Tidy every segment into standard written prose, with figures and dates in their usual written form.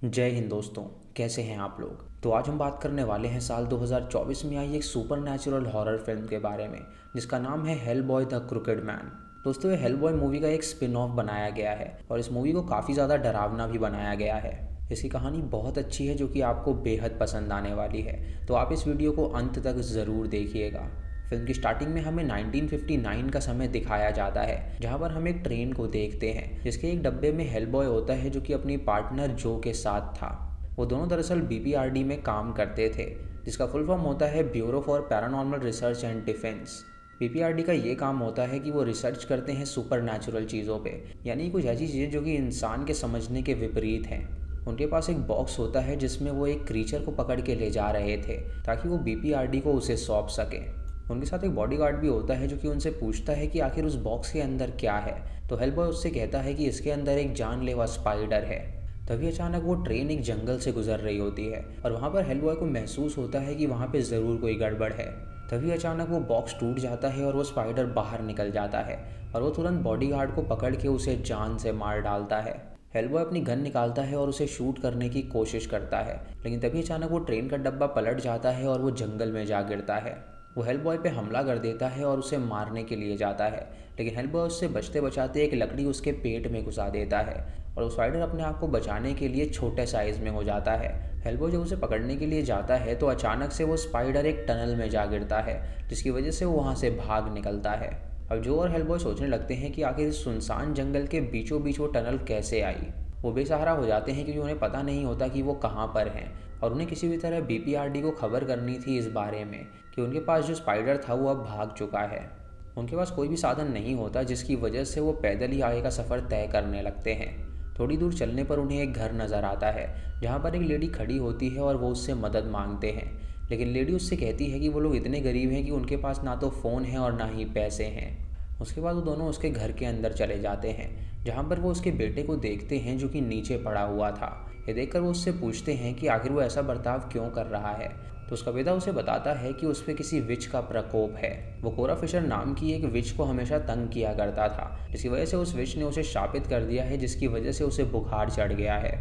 जय हिंद दोस्तों। कैसे हैं आप लोग। तो आज हम बात करने वाले हैं साल 2024 में आई एक सुपर नेचुरल हॉरर फिल्म के बारे में जिसका नाम है हेलबॉय द क्रुकेड मैन। दोस्तों, ये हेलबॉय मूवी का एक स्पिन ऑफ बनाया गया है और इस मूवी को काफ़ी ज़्यादा डरावना भी बनाया गया है। इसकी कहानी बहुत अच्छी है जो कि आपको बेहद पसंद आने वाली है, तो आप इस वीडियो को अंत तक ज़रूर देखिएगा। फिल्म की स्टार्टिंग में हमें 1959 का समय दिखाया जाता है, जहां पर हम एक ट्रेन को देखते हैं जिसके एक डब्बे में हेलबॉय होता है जो कि अपनी पार्टनर जो के साथ था। वो दोनों दरअसल बीपीआरडी में काम करते थे, जिसका फुल फॉर्म होता है bureau for paranormal research and defence. BPRD का ये काम होता है कि वो रिसर्च करते हैं सुपर नेचुरल चीज़ों पे, यानी कुछ ऐसी चीज़ें जो कि इंसान के समझने के विपरीत हैं। उनके पास एक बॉक्स होता है जिसमें वो एक क्रीचर को पकड़ के ले जा रहे थे ताकि वो बीपीआरडी को उसे सौंप सकें। उनके साथ एक बॉडीगार्ड भी होता है जो कि उनसे पूछता है कि आखिर उस बॉक्स के अंदर क्या है। तो हेलबॉय उससे कहता है कि इसके अंदर एक जानलेवा स्पाइडर है। तभी अचानक वो ट्रेन एक जंगल से गुजर रही होती है और वहाँ पर हेलबॉय को महसूस होता है कि वहाँ पे ज़रूर कोई गड़बड़ है। तभी अचानक वो बॉक्स टूट जाता है और वो स्पाइडर बाहर निकल जाता है और वो तुरंत बॉडीगार्ड को पकड़ के उसे जान से मार डालता है। हेलबॉय अपनी गन निकालता है और उसे शूट करने की कोशिश करता है, लेकिन तभी अचानक वो ट्रेन का डब्बा पलट जाता है और वो जंगल में जा गिरता है। वो हेलबॉय पे हमला कर देता है और उसे मारने के लिए जाता है, लेकिन हेलबॉय उससे बचते बचाते एक लकड़ी उसके पेट में घुसा देता है और वो स्पाइडर अपने आप को बचाने के लिए छोटे साइज में हो जाता है। हेलबॉय जब उसे पकड़ने के लिए जाता है तो अचानक से वो स्पाइडर एक टनल में जा गिरता है, जिसकी वजह से वो वहाँ से भाग निकलता है। अब जो और हेलबॉय सोचने लगते हैं कि आखिर इस सुनसान जंगल के बीचों बीच वो टनल कैसे आई। वो बेसहारा हो जाते हैं क्योंकि उन्हें पता नहीं होता कि वो कहाँ पर हैं और उन्हें किसी भी तरह बीपीआरडी को खबर करनी थी इस बारे में कि उनके पास जो स्पाइडर था वो अब भाग चुका है। उनके पास कोई भी साधन नहीं होता, जिसकी वजह से वो पैदल ही आगे का सफ़र तय करने लगते हैं। थोड़ी दूर चलने पर उन्हें एक घर नज़र आता है जहाँ पर एक लेडी खड़ी होती है और वो उससे मदद मांगते हैं, लेकिन लेडी उससे कहती है कि वो लोग इतने गरीब हैं कि उनके पास ना तो फ़ोन है और ना ही पैसे हैं। उसके बाद वो दोनों उसके घर के अंदर चले जाते हैं जहाँ पर वो उसके बेटे को देखते हैं जो कि नीचे पड़ा हुआ था। ये देखकर वो उससे पूछते हैं कि आखिर वो ऐसा बर्ताव क्यों कर रहा है। तो उसका पिता उसे बताता है कि उस पर किसी विच का प्रकोप है। वो कोरा फिशर नाम की एक विच को हमेशा तंग किया करता था, जिसकी वजह से उस विच ने उसे शापित कर दिया है, जिसकी वजह से उसे बुखार चढ़ गया है।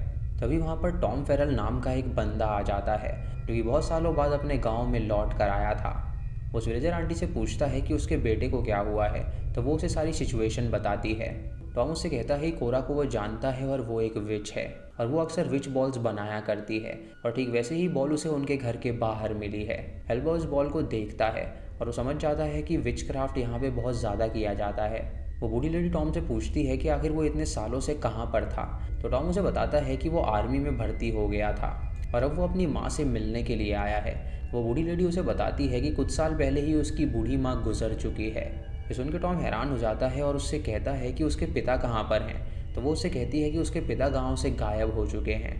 तभी वहाँ पर टॉम फेरल नाम का एक बंदा आ जाता है जो कि बहुत सालों बाद अपने गाँव में लौट कर आया था। उस विलेजर आंटी से पूछता है कि उसके बेटे को क्या हुआ है, तो वो उसे सारी सिचुएशन बताती है। टॉम उससे कहता है कि कोरा को वो जानता है और वो एक विच है और वो अक्सर विच बॉल्स बनाया करती है और ठीक वैसे ही बॉल उसे उनके घर के बाहर मिली है। हेलबॉय उस बॉल को देखता है और वो समझ जाता है कि विच क्राफ्ट यहाँ पे बहुत ज़्यादा किया जाता है। वो बूढ़ी लेडी टॉम से पूछती है कि आखिर वो इतने सालों से कहाँ पर था, तो टॉम उसे बताता है कि वो आर्मी में भर्ती हो गया था और अब वो अपनी माँ से मिलने के लिए आया है। वो बूढ़ी लेडी उसे बताती है कि कुछ साल पहले ही उसकी बूढ़ी माँ गुजर चुकी है। ये सुनकर टॉम हैरान हो जाता है और उससे कहता है कि उसके पिता कहाँ पर हैं। तो वो उससे कहती है कि उसके पिता गांव से गायब हो चुके हैं।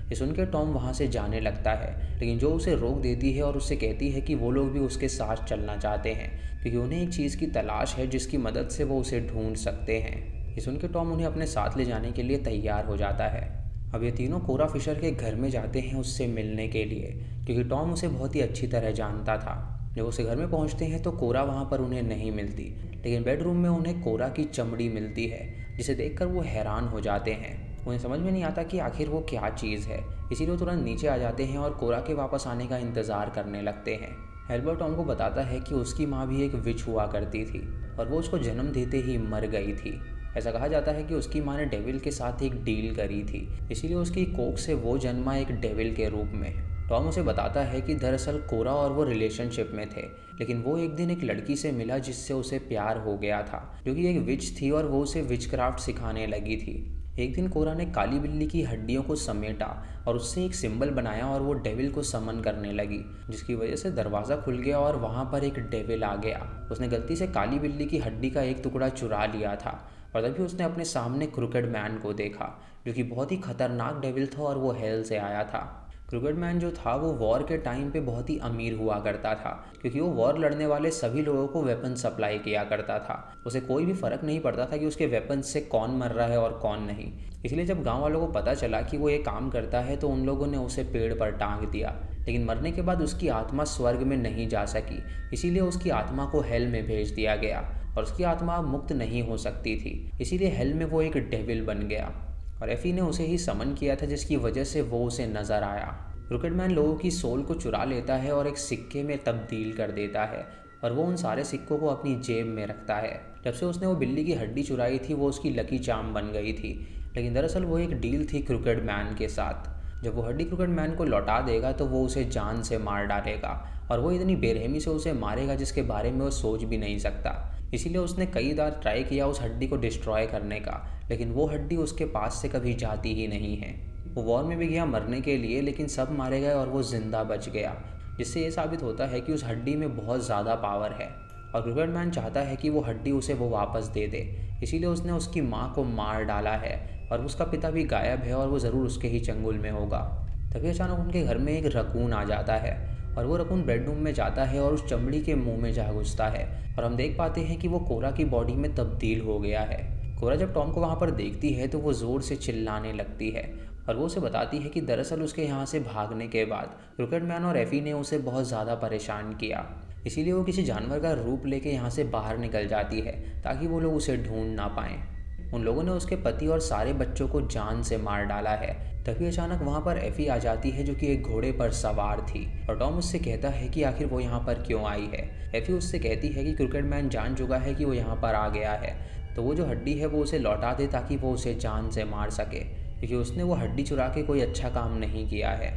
ये सुनकर टॉम वहाँ से जाने लगता है, लेकिन जो उसे रोक देती है और उससे कहती है कि वो लोग भी उसके साथ चलना चाहते हैं क्योंकि उन्हें एक चीज़ की तलाश है जिसकी मदद से वो उसे ढूंढ सकते हैं। ये सुनकर टॉम उन्हें अपने साथ ले जाने के लिए तैयार हो जाता है। अब ये तीनों कोरा फिशर के घर में जाते हैं उससे मिलने के लिए, क्योंकि टॉम उसे बहुत ही अच्छी तरह जानता था। जब उसे घर में पहुंचते हैं तो कोरा वहां पर उन्हें नहीं मिलती, लेकिन बेडरूम में उन्हें कोरा की चमड़ी मिलती है, जिसे देखकर वो हैरान हो जाते हैं। उन्हें समझ में नहीं आता कि आखिर वो क्या चीज़ है, इसीलिए वो तुरंत नीचे आ जाते हैं और कोरा के वापस आने का इंतज़ार करने लगते हैं। हेलबॉय टॉम को बताता है कि उसकी माँ भी एक विच हुआ करती थी और वो उसको जन्म देते ही मर गई थी। ऐसा कहा जाता है कि उसकी माँ ने डेविल के साथ एक डील करी थी, इसीलिए उसकी कोख से वो जन्मा एक डेविल के रूप में। टॉम उसे बताता है कि दरअसल कोरा और वो रिलेशनशिप में थे, लेकिन वो एक दिन एक लड़की से मिला जिससे उसे प्यार हो गया था, जो कि एक विच थी और वो उसे विच क्राफ्ट सिखाने लगी थी। एक दिन कोरा ने काली बिल्ली की हड्डियों को समेटा और उससे एक सिंबल बनाया और वो डेविल को समन करने लगी, जिसकी वजह से दरवाज़ा खुल गया और वहाँ पर एक डेविल आ गया। उसने गलती से काली बिल्ली की हड्डी का एक टुकड़ा चुरा लिया था और तभी उसने अपने सामने क्रुकेड मैन को देखा, जो कि बहुत ही खतरनाक डेविल था और वो हेल से आया था। क्रुकेड मैन जो था वो वॉर के टाइम पे बहुत ही अमीर हुआ करता था, क्योंकि वो वॉर लड़ने वाले सभी लोगों को वेपन सप्लाई किया करता था। उसे कोई भी फ़र्क नहीं पड़ता था कि उसके वेपन से कौन मर रहा है और कौन नहीं। इसलिए जब गांव वालों को पता चला कि वो ये काम करता है तो उन लोगों ने उसे पेड़ पर टांग दिया, लेकिन मरने के बाद उसकी आत्मा स्वर्ग में नहीं जा सकी, इसीलिए उसकी आत्मा को हेल में भेज दिया गया और उसकी आत्मा मुक्त नहीं हो सकती थी, इसीलिए हेल में वो एक डेविल बन गया। और एफी ने उसे ही समन किया था, जिसकी वजह से वो उसे नज़र आया। क्रिकेट मैन लोगों की सोल को चुरा लेता है और एक सिक्के में तब्दील कर देता है और वो उन सारे सिक्कों को अपनी जेब में रखता है। जब से उसने वो बिल्ली की हड्डी चुराई थी वो उसकी लकी चार्म बन गई थी, लेकिन दरअसल वो एक डील थी क्रिकेट मैन के साथ। जब वो हड्डी क्रिकेट मैन को लौटा देगा तो वो उसे जान से मार डालेगा और वो इतनी बेरहमी से उसे मारेगा जिसके बारे में वो सोच भी नहीं सकता। इसीलिए उसने कई बार ट्राई किया उस हड्डी को डिस्ट्रॉय करने का, लेकिन वो हड्डी उसके पास से कभी जाती ही नहीं है। वो वॉर में भी गया मरने के लिए, लेकिन सब मारे गए और वो जिंदा बच गया, जिससे ये साबित होता है कि उस हड्डी में बहुत ज़्यादा पावर है और क्रिकेट मैन चाहता है कि वो हड्डी उसे वो वापस दे दे। इसीलिए उसने उसकी माँ को मार डाला है और उसका पिता भी गायब है और वो ज़रूर उसके ही चंगुल में होगा। तभी अचानक उनके घर में एक रकून आ जाता है और वो रकून बेडरूम में जाता है और उस चमड़ी के मुंह में जा घुसता है और हम देख पाते हैं कि वो कोरा की बॉडी में तब्दील हो गया है। कोरा जब टॉम को वहाँ पर देखती है तो वो ज़ोर से चिल्लाने लगती है और वो उसे बताती है कि दरअसल उसके यहाँ से भागने के बाद क्रिकेट मैन और एफी ने उसे बहुत ज़्यादा परेशान किया, इसीलिए वो किसी जानवर का रूप लेके यहाँ से बाहर निकल जाती है ताकि वो लोग उसे ढूंढ ना पाएँ। उन लोगों ने उसके पति और सारे बच्चों को जान से मार डाला है। तभी अचानक वहाँ पर एफी आ जाती है जो कि एक घोड़े पर सवार थी और टॉम उससे कहता है कि आखिर वो यहाँ पर क्यों आई है। एफी उससे कहती है कि क्रिकेट मैन जान चुका है कि वो यहाँ पर आ गया है, तो वो जो हड्डी है वो उसे लौटा दे ताकि वो उसे जान से मार सके, क्योंकि उसने वो हड्डी चुरा के कोई अच्छा काम नहीं किया है।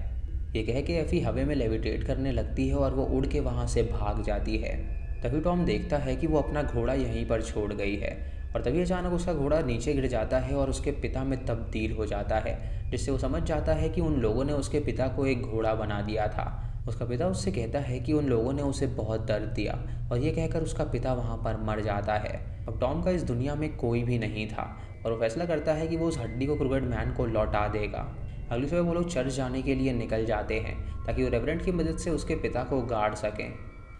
ये कह के एफी हवा में लेविटेट करने लगती है और वो उड़ के वहाँ से भाग जाती है। तभी टॉम देखता है कि वो अपना घोड़ा यहीं पर छोड़ गई है और तभी अचानक उसका घोड़ा नीचे गिर जाता है और उसके पिता में तब्दील हो जाता है, जिससे वो समझ जाता है कि उन लोगों ने उसके पिता को एक घोड़ा बना दिया था। उसका पिता उससे कहता है कि उन लोगों ने उसे बहुत दर्द दिया और ये कहकर उसका पिता वहाँ पर मर जाता है। अब टॉम का इस दुनिया में कोई भी नहीं था और वो फैसला करता है कि वो उस हड्डी को क्रिकेट मैन को लौटा देगा। अगली सुबह वो लोग चर्च जाने के लिए निकल जाते हैं ताकि वो रेवरेंड की मदद से उसके पिता को गाड़ सकें।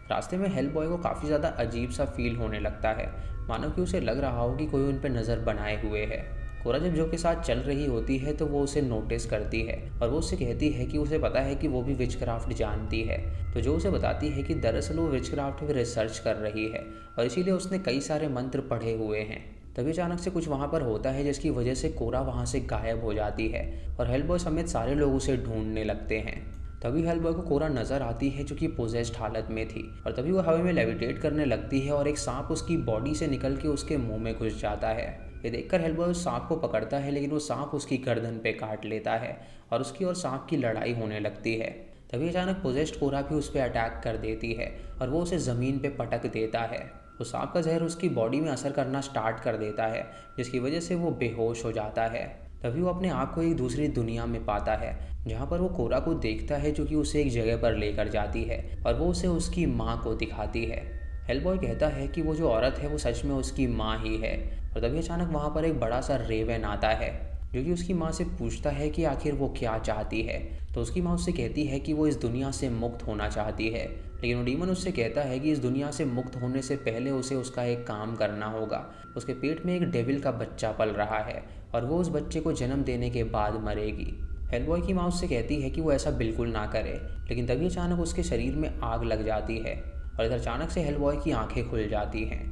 रास्ते में हेल बॉय को काफ़ी ज़्यादा अजीब सा फील होने लगता है, मानो कि उसे लग रहा हो कि कोई उन पर नज़र बनाए हुए है। कोरा जब जो के साथ चल रही होती है तो वो उसे नोटिस करती है और वो उससे कहती है कि उसे पता है कि वो भी विचक्राफ्ट जानती है। तो जो उसे बताती है कि दरअसल वो विचक्राफ्ट पे रिसर्च कर रही है और इसीलिए उसने कई सारे मंत्र पढ़े हुए हैं। तभी अचानक से कुछ वहाँ पर होता है जिसकी वजह से कोरा वहाँ से गायब हो जाती है और हेल बॉय समेत सारे लोग उसे ढूंढने लगते हैं। तभी हेल बॉय को कोरा नज़र आती है जो कि पोजेस्ड हालत में थी और तभी वो हवा में लेविटेट करने लगती है और एक सांप उसकी बॉडी से निकल के उसके मुंह में घुस जाता है। ये देखकर हेल बॉय उस सांप को पकड़ता है, लेकिन वो सांप उसकी गर्दन पे काट लेता है और उसकी और सांप की लड़ाई होने लगती है। तभी अचानक पोजेस्ड कोरा भी उस पर अटैक कर देती है और वो उसे ज़मीन पे पटक देता है। तो सांप का जहर उसकी बॉडी में असर करना स्टार्ट कर देता है, जिसकी वजह से वो बेहोश हो जाता है। तभी वो अपने आप को एक दूसरी दुनिया में पाता है जहाँ पर वो कोरा को देखता है जो कि उसे एक जगह पर लेकर जाती है और वो उसे उसकी माँ को दिखाती है। हेल बॉय कहता है कि वो जो औरत है वो सच में उसकी माँ ही है और तभी अचानक वहाँ पर एक बड़ा सा रेवन आता है जो कि उसकी माँ से पूछता है कि आखिर वो क्या चाहती है। तो उसकी माँ उससे कहती है कि वो इस दुनिया से मुक्त होना चाहती है, लेकिन वो डीमन उससे कहता है कि इस दुनिया से मुक्त होने से पहले उसे उसका एक काम करना होगा। उसके पेट में एक डेविल का बच्चा पल रहा है और वो उस बच्चे को जन्म देने के बाद मरेगी। हेल बॉय की माँ उससे कहती है कि वो ऐसा बिल्कुल ना करे, लेकिन तभी अचानक उसके शरीर में आग लग जाती है और इधर अचानक से हेल बॉय की आँखें खुल जाती हैं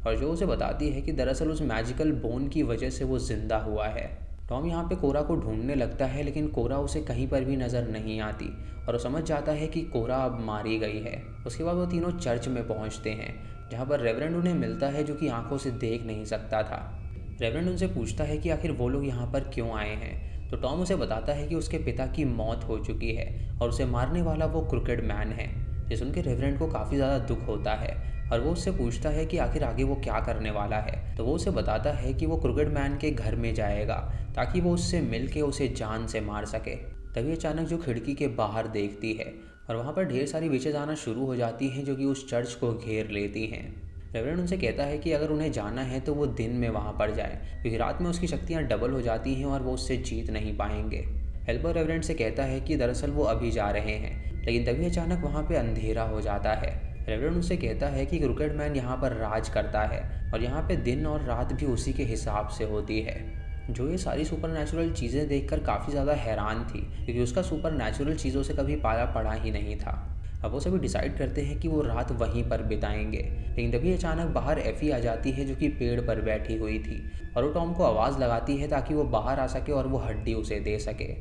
और जो उसे बताती है कि दरअसल उस मैजिकल बोन की वजह से वो जिंदा हुआ है। टॉम यहाँ पे कोरा को ढूंढने लगता है, लेकिन कोरा उसे कहीं पर भी नज़र नहीं आती और वो समझ जाता है कि कोरा अब मारी गई है। उसके बाद वो तीनों चर्च में पहुँचते हैं जहाँ पर रेवरेंड उन्हें मिलता है जो कि आंखों से देख नहीं सकता था। रेवरेंड उनसे पूछता है कि आखिर वो लोग यहाँ पर क्यों आए हैं। तो टॉम उसे बताता है कि उसके पिता की मौत हो चुकी है और उसे मारने वाला वो क्रिकेट मैन है। ये सुन के रेवरेंड को काफ़ी ज़्यादा दुख होता है और वो उससे पूछता है कि आखिर आगे वो क्या करने वाला है। तो वो उसे बताता है कि वो क्रिकेट मैन के घर में जाएगा ताकि वो उससे मिल के उसे जान से मार सके। तभी अचानक जो खिड़की के बाहर देखती है और वहाँ पर ढेर सारी विचेज आना शुरू हो जाती हैं जो कि उस चर्च को घेर लेती हैं। रेवरेंड उनसे कहता है कि अगर उन्हें जाना है तो वो दिन में वहाँ पर जाए, क्योंकि रात में उसकी शक्तियाँ डबल हो जाती हैं और वो उससे जीत नहीं पाएंगे। हेल बॉय रेवरेंड से कहता है कि दरअसल वो अभी जा रहे हैं, लेकिन तभी अचानक वहाँ पे अंधेरा हो जाता है। रेवरेंड उनसे कहता है कि क्रिकेट मैन यहाँ पर राज करता है और यहाँ पे दिन और रात भी उसी के हिसाब से होती है। जो ये सारी सुपरनैचुरल चीज़ें देखकर काफ़ी ज़्यादा हैरान थी, क्योंकि उसका सुपरनैचुरल चीज़ों से कभी पाला पड़ा ही नहीं था। अब वो सभी डिसाइड करते हैं कि वो रात वहीं पर बिताएंगे, लेकिन तभी अचानक बाहर एफी आ जाती है जो कि पेड़ पर बैठी हुई थी और वो टॉम को आवाज़ लगाती है ताकि वो बाहर आ सके और वो हड्डी उसे दे सके।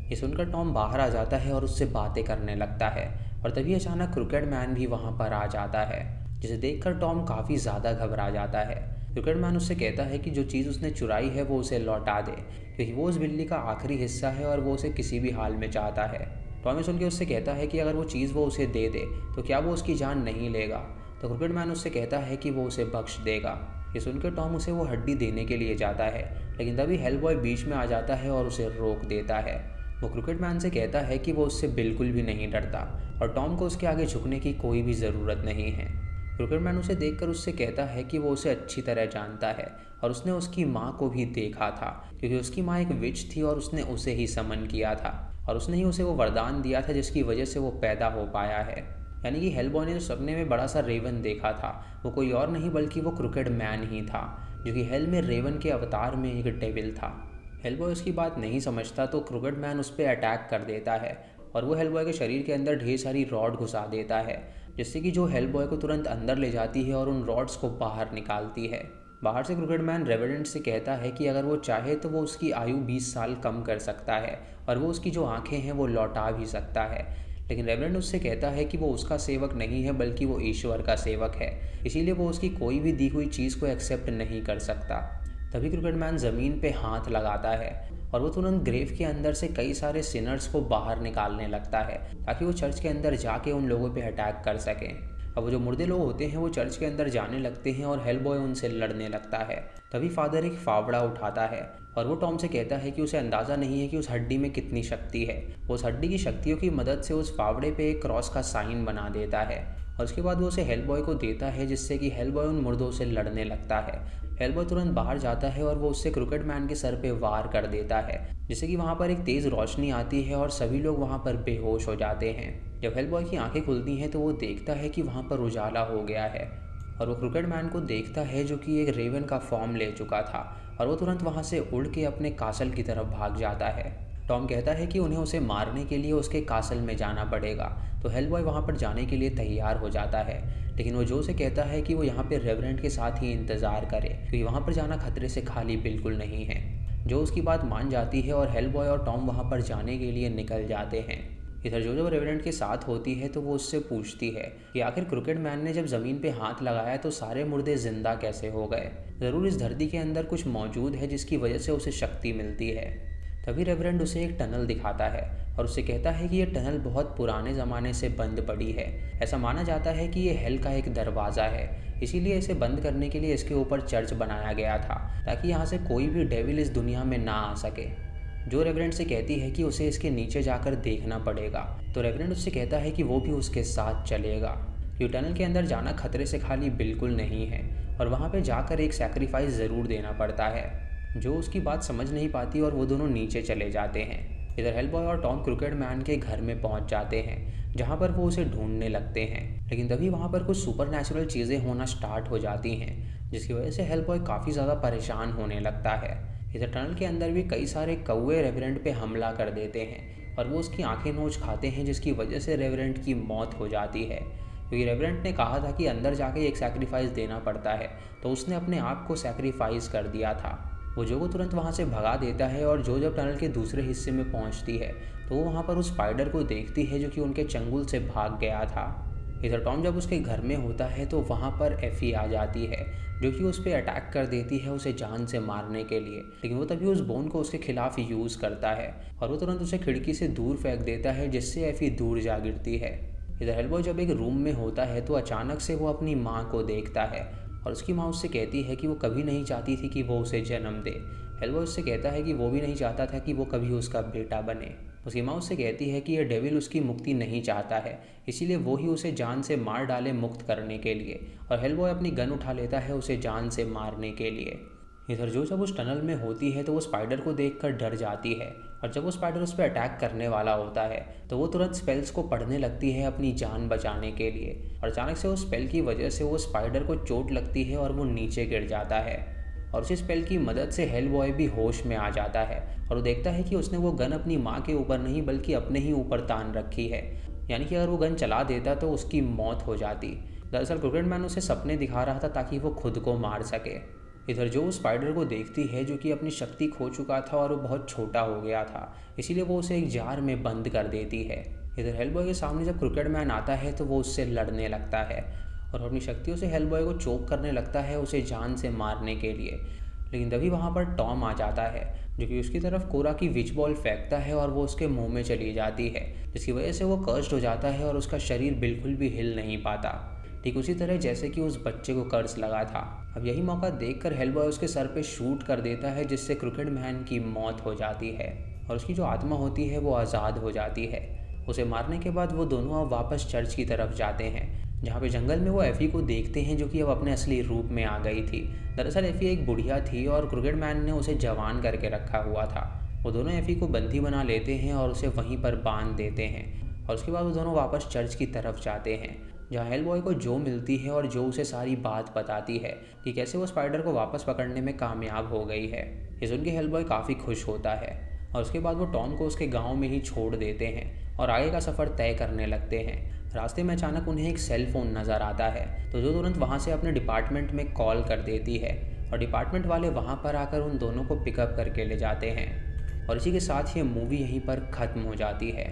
ये सुनकर टॉम बाहर आ जाता है और उससे बातें करने लगता है और तभी अचानक क्रिकेट मैन भी वहाँ पर आ जाता है, जिसे देखकर टॉम काफ़ी ज़्यादा घबरा जाता है। क्रिकेट मैन उससे कहता है कि जो चीज़ उसने चुराई है वो उसे लौटा दे, क्योंकि वो उस बिल्ली का आखिरी हिस्सा है और वो उसे किसी भी हाल में चाहता है। टॉमी सुन के उससे कहता है कि अगर वो चीज़ वो उसे दे दे तो क्या वो उसकी जान नहीं लेगा। तो क्रिकेट मैन उससे कहता है कि वो उसे बख्श देगा। ये सुनकर टॉम उसे वो हड्डी देने के लिए जाता है, लेकिन तभी हेलबॉय बीच में आ जाता है और उसे रोक देता है। वो क्रिकेट मैन से कहता है कि वो उससे बिल्कुल भी नहीं डरता और टॉम को उसके आगे झुकने की कोई भी ज़रूरत नहीं है। क्रिकेट मैन उसे देखकर उससे कहता है कि वो उसे अच्छी तरह जानता है और उसने उसकी माँ को भी देखा था, क्योंकि उसकी माँ एक विच थी और उसने उसे ही समन किया था और उसने ही उसे वो वरदान दिया था जिसकी वजह से वो पैदा हो पाया है। यानी कि हेलबॉय ने जो सपने में बड़ा सा रेवन देखा था वो कोई और नहीं बल्कि वो क्रिकेट मैन ही था, जो कि हेल में रेवन के अवतार में एक डेविल था। हेलबॉय उसकी बात नहीं समझता तो क्रिकेट मैन उस पर अटैक कर देता है और वो हेलबॉय के शरीर के अंदर ढेर सारी रॉड घुसा देता है, जिससे कि जो हेलबॉय को तुरंत अंदर ले जाती है और उन रॉड्स को बाहर निकालती है। बाहर से क्रिकेट मैन रेवेनेंट से कहता है कि अगर वो चाहे तो वो उसकी आयु 20 साल कम कर सकता है और वो उसकी जो आंखें हैं वो लौटा भी सकता है, लेकिन रेवेनेंट उससे कहता है कि वो उसका सेवक नहीं है बल्कि वो ईश्वर का सेवक है, इसीलिए वो उसकी कोई भी दी हुई चीज़ को एक्सेप्ट नहीं कर सकता। तभी क्रिकेट मैन ज़मीन पे हाथ लगाता है और वो तुरंत ग्रेव के अंदर से कई सारे सिनर्स को बाहर निकालने लगता है ताकि वो चर्च के अंदर जाके उन लोगों पे अटैक कर सकें। अब वो जो मुर्दे लोग होते हैं वो चर्च के अंदर जाने लगते हैं और हेलबॉय उनसे लड़ने लगता है। तभी फादर एक फावड़ा उठाता है और वो टॉम से कहता है कि उसे अंदाज़ा नहीं है कि उस हड्डी में कितनी शक्ति है। वो उस हड्डी की शक्तियों की मदद से उस फावड़े पे एक क्रॉस का साइन बना देता है और उसके बाद वो उसे हेलबॉय को देता है, जिससे कि हेलबॉय उन मुर्दों से लड़ने लगता है। हेलबॉय तुरंत बाहर जाता है और वो उससे क्रिकेट मैन के सर पे वार कर देता है, जिससे कि वहाँ पर एक तेज़ रोशनी आती है और सभी लोग वहाँ पर बेहोश हो जाते हैं। जब हेलबॉय की आंखें खुलती हैं तो वो देखता है कि वहाँ पर उजाला हो गया है और वो क्रिकेट मैन को देखता है जो कि एक रेवन का फॉर्म ले चुका था और वो तुरंत वहाँ से उड़ के अपने कासल की तरफ भाग जाता है। टॉम कहता है कि उन्हें उसे मारने के लिए उसके कासल में जाना पड़ेगा, तो हेलबॉय वहाँ पर जाने के लिए तैयार हो जाता है, लेकिन वो जो से कहता है कि वो यहाँ पे रेवरेंट के साथ ही इंतज़ार करे क्योंकि वहाँ पर जाना खतरे से खाली बिल्कुल नहीं है। जो उसकी बात मान जाती है और हेलबॉय और टॉम वहाँ पर जाने के लिए निकल जाते हैं। इधर जो जब रेवरेंट के साथ होती है तो वो उससे पूछती है कि आखिर क्रिकेट मैन ने जब ज़मीन पे हाथ लगाया तो सारे मुर्दे ज़िंदा कैसे हो गए। ज़रूर इस धरती के अंदर कुछ मौजूद है जिसकी वजह से उसे शक्ति मिलती है। तभी रेवरेंट उसे एक टनल दिखाता है और उससे कहता है कि यह टनल बहुत पुराने ज़माने से बंद पड़ी है। ऐसा माना जाता है कि ये हेल का एक दरवाज़ा है, इसीलिए इसे बंद करने के लिए इसके ऊपर चर्च बनाया गया था ताकि यहाँ से कोई भी डेविल इस दुनिया में ना आ सके। जो रेवरेंट से कहती है कि उसे इसके नीचे जाकर देखना पड़ेगा, तो रेवरेंट उससे कहता है कि वो भी उसके साथ चलेगा क्योंकि टनल के अंदर जाना खतरे से खाली बिल्कुल नहीं है और वहाँ पर जाकर एक सैक्रिफाइस ज़रूर देना पड़ता है। जो उसकी बात समझ नहीं पाती और वो दोनों नीचे चले जाते हैं। इधर हेलबॉय और टॉम क्रिकेट मैन के घर में पहुंच जाते हैं जहां पर वो उसे ढूंढने लगते हैं, लेकिन तभी वहां पर कुछ सुपरनैचुरल चीज़ें होना स्टार्ट हो जाती हैं जिसकी वजह से हेलबॉय काफ़ी ज़्यादा परेशान होने लगता है। इधर टनल के अंदर भी कई सारे कौवे रेवरेंट पे हमला कर देते हैं और वो उसकी आंखें नोच खाते हैं, जिसकी वजह से रेवरेंट की मौत हो जाती है क्योंकि रेवरेंट ने कहा था कि अंदर जाके एक सैक्रिफाइस देना पड़ता है, तो उसने अपने आप को सैक्रिफाइस कर दिया था। वो जो को तुरंत वहाँ से भगा देता है और जो जब टनल के दूसरे हिस्से में पहुँचती है तो वो वहाँ पर उस स्पाइडर को देखती है जो कि उनके चंगुल से भाग गया था। इधर टॉम जब उसके घर में होता है तो वहाँ पर एफी आ जाती है जो कि उस पर अटैक कर देती है उसे जान से मारने के लिए, लेकिन वो तभी उस बोन को उसके खिलाफ यूज़ करता है और वो तुरंत उसे खिड़की से दूर फेंक देता है जिससे एफी दूर जा गिरती है। इधर हेलबॉय जब एक रूम में होता है तो अचानक से वो अपनी माँ को देखता है और उसकी माँ उससे कहती है कि वो कभी नहीं चाहती थी कि वो उसे जन्म दे। हेलबॉय उससे कहता है कि वो भी नहीं चाहता था कि वो कभी उसका बेटा बने। उसकी माँ उससे कहती है कि यह डेविल उसकी मुक्ति नहीं चाहता है, इसीलिए वो ही उसे जान से मार डाले मुक्त करने के लिए, और हेलबॉय अपनी गन उठा लेता है उसे जान से मारने के लिए। इधर जो जब उस टनल में होती है तो वो स्पाइडर को देखकर डर जाती है और जब वो स्पाइडर उस पर अटैक करने वाला होता है तो वो तुरंत स्पेल्स को पढ़ने लगती है अपनी जान बचाने के लिए, और अचानक से उस स्पेल की वजह से वो स्पाइडर को चोट लगती है और वो नीचे गिर जाता है। और उसी स्पेल की मदद से हेलबॉय भी होश में आ जाता है और वो देखता है कि उसने वो गन अपनी माँ के ऊपर नहीं बल्कि अपने ही ऊपर तान रखी है। यानी कि अगर वो गन चला देता तो उसकी मौत हो जाती। दरअसल क्रिकेट मैन उसे सपने दिखा रहा था ताकि वो खुद को मार सके। इधर जो स्पाइडर को देखती है जो कि अपनी शक्ति खो चुका था और वो बहुत छोटा हो गया था, इसीलिए वो उसे एक जार में बंद कर देती है। इधर हेलबॉय के सामने जब क्रिकेट मैन आता है तो वो उससे लड़ने लगता है और अपनी शक्तियों से हेलबॉय को चोक करने लगता है उसे जान से मारने के लिए। लेकिन तभी वहाँ पर टॉम आ जाता है जो कि उसकी तरफ कोरा की विच बॉल फेंकता है और वो उसके मुंह में चली जाती है, जिसकी वजह से वो कर्स्ड हो जाता है और उसका शरीर बिल्कुल भी हिल नहीं पाता, ठीक उसी तरह जैसे कि उस बच्चे को कर्ज लगा था। अब यही मौका देखकर हेलबॉय उसके सर पे शूट कर देता है जिससे क्रिकेट मैन की मौत हो जाती है और उसकी जो आत्मा होती है वो आज़ाद हो जाती है। उसे मारने के बाद वो दोनों अब वापस चर्च की तरफ जाते हैं, जहाँ पे जंगल में वो एफ़ी को देखते हैं जो कि अब अपने असली रूप में आ गई थी। दरअसल एफ़ी एक बुढ़िया थी और क्रिकेट मैन ने उसे जवान करके रखा हुआ था। वो दोनों एफ़ी को बंदी बना लेते हैं और उसे वहीं पर बांध देते हैं और उसके बाद वो दोनों वापस चर्च की तरफ जाते हैं, जहाँ हेलबॉय को जो मिलती है और जो उसे सारी बात बताती है कि कैसे वो स्पाइडर को वापस पकड़ने में कामयाब हो गई है। ये सुन के हेलबॉय काफ़ी खुश होता है और उसके बाद वो टॉम को उसके गांव में ही छोड़ देते हैं और आगे का सफ़र तय करने लगते हैं। रास्ते में अचानक उन्हें एक सेल फ़ोन नज़र आता है तो जो तुरंत वहाँ से अपने डिपार्टमेंट में कॉल कर देती है और डिपार्टमेंट वाले वहाँ पर आकर उन दोनों को पिकअप करके ले जाते हैं और इसी के साथ ये मूवी यहीं पर ख़त्म हो जाती है।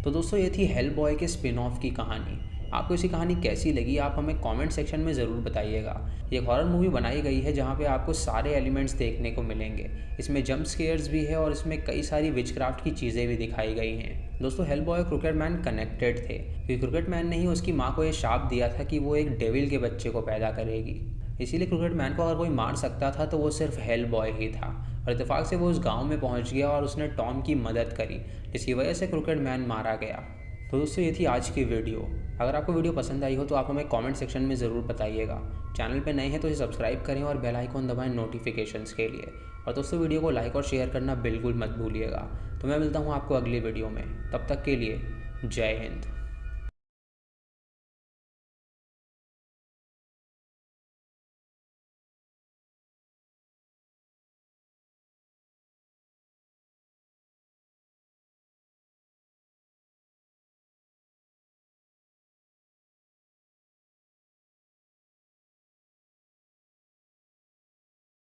तो दोस्तों ये थी हेलबॉय के स्पिन ऑफ की कहानी। आपको इसी कहानी कैसी लगी आप हमें कमेंट सेक्शन में ज़रूर बताइएगा। ये हॉरर मूवी बनाई गई है जहाँ पे आपको सारे एलिमेंट्स देखने को मिलेंगे। इसमें जंप स्केयर्स भी है और इसमें कई सारी विचक्राफ्ट की चीज़ें भी दिखाई गई हैं। दोस्तों हेलबॉय और क्रिकेट मैन कनेक्टेड थे क्योंकि क्रिकेट मैन ने ही उसकी माँ को ये शाप दिया था कि वो एक डेविल के बच्चे को पैदा करेगी। इसीलिए क्रिकेट मैन को अगर कोई मार सकता था तो वो सिर्फ हेलबॉय ही था और इत्तेफाक से वो उस गाँव में पहुँच गया और उसने टॉम की मदद करी, जिसकी वजह से क्रिकेट मैन मारा गया। तो दोस्तों ये थी आज की वीडियो। अगर आपको वीडियो पसंद आई हो तो आप हमें कमेंट सेक्शन में ज़रूर बताइएगा। चैनल पे नए हैं तो इसे सब्सक्राइब करें और बेल आइकॉन दबाएं नोटिफिकेशंस के लिए। और दोस्तों वीडियो को लाइक और शेयर करना बिल्कुल मत भूलिएगा। तो मैं मिलता हूँ आपको अगली वीडियो में, तब तक के लिए जय हिंद।